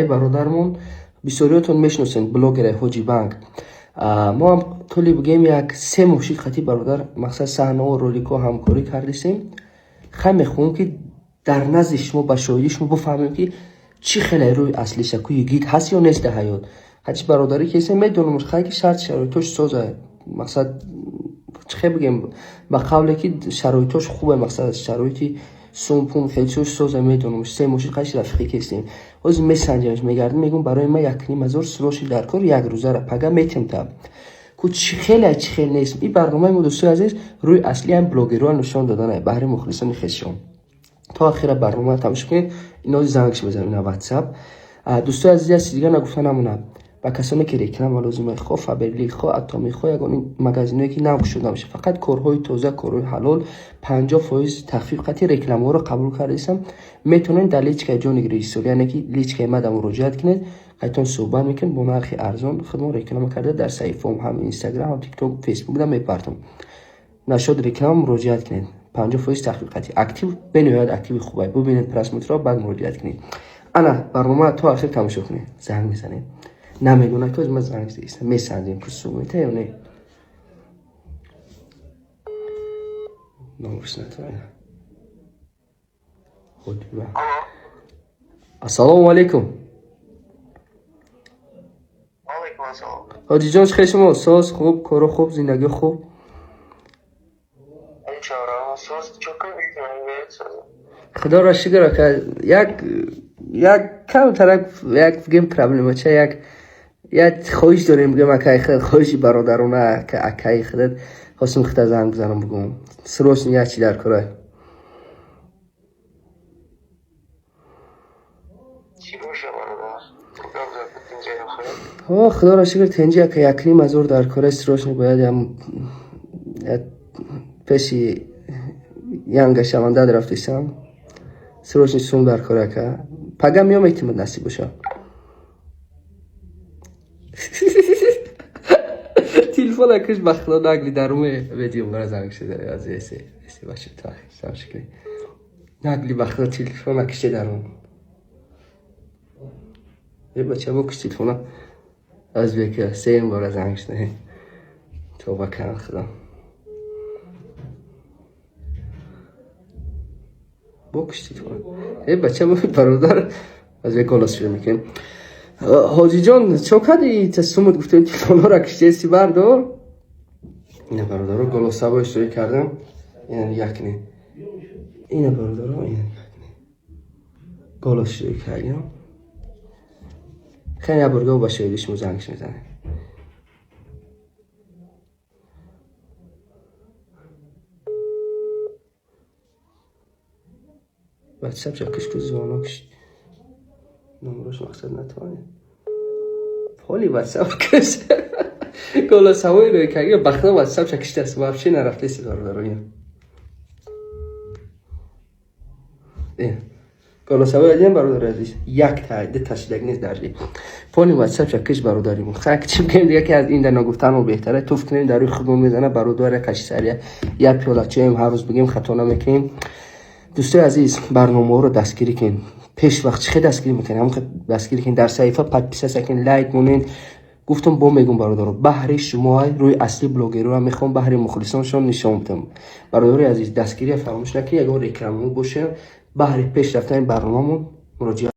برادرمون بسیاریاتون میشناسین، بلاگر حاجی بانک. ما هم طولی بگیم یک 3 موشک خطی برادر مقصد صحنه و رولیکو همکاری کردیم. خیلی میخوام که در نزد شما به شاهدی شما بفهمیم که چی خیلی روی اصلی شکوی گید هست یا نیست در حیات. هرچی برادری که میدونم خیلی شرط شرایطش سازه، مقصد چه بگیم با قوله که شرایطش خوبه، مقصد شرایطی سومپون خیلی سازه میدونم 3 موشک خیلی رفیقی هستیم. از میسنجرش میگردم میگم برای ما 1,500 سروشی در کار یک روزه را پگا میتیم تا کو چی خیلی نیست. این برنامه ما دوستای عزیز روی اصلی هم بلاگرها نشان دادن برای مخلصان خیشون. تا آخر برنامه تماشا کنید. اینا زنگش بزنید اینا واتساپ. دوستای عزیز دیگه نگفتن نمونه با کسانی که رکلام لازمه خو فابرلی خو اتمی خو یگان مغازینایی که نقش شده میشه، فقط کارهای تازه کارهای حلال 50% تخفیف خاطر رکلام ها رو قبول کردیم. میتونین در لیچک جون گریسول یعنی که لیچک مدام مراجعه کنید، قیتون صحبت میکنن با نرخ ارزان خدمات رکلام کرده در صفحه هم اینستاگرام هم تیک توک فیسبوک هم میپرتم. نشد رکلام مراجعه کنید 50% تخفیف خاطر اکتیو بنویاد اکتیو خوبه ببینید پرسمتر را بعد مراجعه کنید. انا برنامه تا آخر تماشا کنید. زنگ میزنید نمیدونه که از ما زنگ زدید میسنجیم که سومیته یا نه نامش نتوانه خود با السلام علیکم. علیکم السلام. حاجی جان چه شما؟ ساز خوب، کارو خوب، زندگی خوب؟ انشاءالله ساز چوکا میکنم. خدا را شکر که یک کم طرف یک گیم پرابلم چه یک خواهش داریم بگم اکای خود خواهشی برادرونه که اکای خودت خواستم خدا زنگ بزنم بگم سروش نیه چی در کاره چی باشه برادر؟ خدا را شکر تنجی که 1,500 در کاره سروش باید هم پیشی ینگ شونده درفتیستم سروش سوم در کاره که پگه میام احتمال نصیب باشه. تلفن اکش بخلا نگلی درومه ویدیو مرا زنگ شده از ایسی باشه تا سام شکلی نگلی بخلا تلفن اکش دروم یه بچه با کش تلفن از بیکه 3 بار زنگ شده توبه کن خدا با کش تلفن یه بچه با برادر از بیکه کلاس شده میکن. حاجی جان چوکادی تسمت گفته تلفن ها را کشته سی بردار اینه برادر رو گلوسه با اشتراک کردم یعنی یکنه اینه برادر رو یعنی یکنه گلوس اشتراک کردم خیلی برگه و با شایدش مزنگش میزنه واتساپ جاکش که زوانا کشت نمروش مقصد نتوانه پالی واتساپ کش گلوس هوایی روی که بخنه واتساپ چکشته است وابشی نرفته سی برادر رو گلوس هوایی علیم برادر عزیز یک تایده تشدیق نیست درجه پالی واتساپ چکش برادریمون خیلی چی بگیم دیگه که از این در نگفتن و بهتره توف کنیم در روی خودمون میزنه برادر کشی سریع یک پیاله چای هر روز بگیم خطا نمیکنیم. دوستای عزیز برنامه رو دستگیری کن پیش وقت چه دستگیری میکنیم همون دستگیری کن در صفحه پد پیسه سکن لایک مونین گفتم با میگم برادر بهره شما روی اصلی بلاگرها رو میخوام بهره مخلصانشون نشون بدم برادر عزیز دستگیری فراموش نکنید اگر رکلام باشه بهره پیش رفتن برنامه‌مون مراجعه